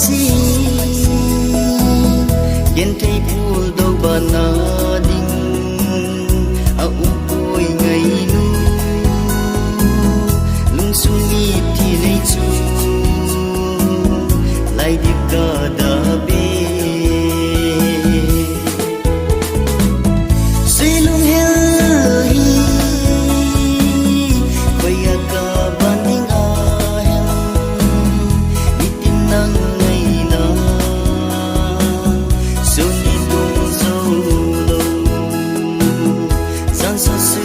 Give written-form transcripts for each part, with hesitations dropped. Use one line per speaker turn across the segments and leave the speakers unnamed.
si yên thấy buồn đâu bà na đinh a ôi ngày nu lung sung đi thì lấy chu lại đi cả đã bê suy lung heo hi quay cả ban đinh a heo đi tìm nắng ngày na suy đi tung dâu lâu gian sa suy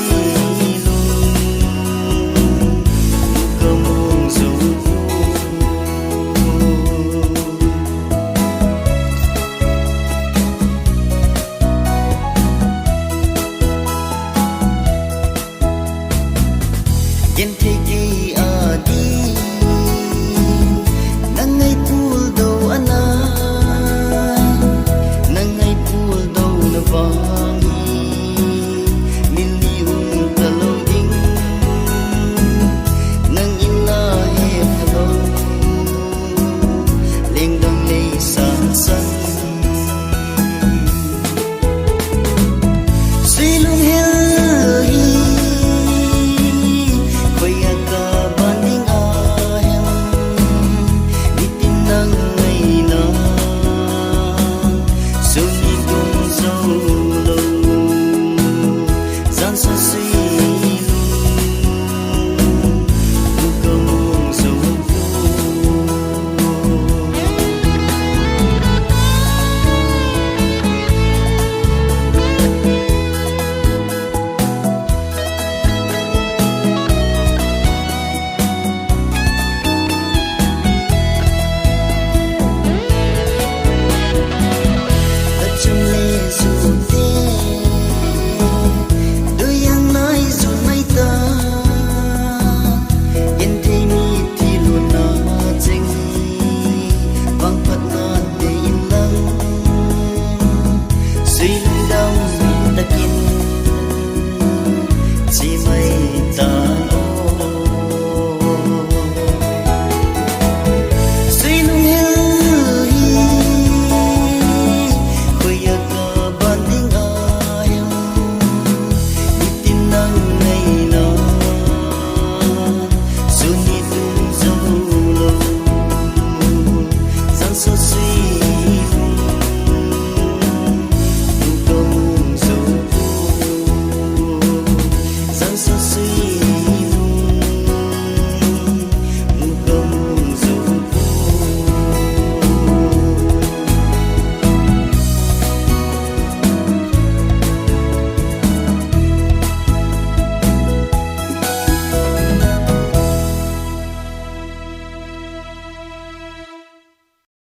yên thấy đi à đi nắng ngày buồn đâu anh à nắng ngày buồn đâu nó vang mình đi hùng ta lâu đinh nắng in la hết hello lên đông lấy sáng sáng suy lung heo so sweet.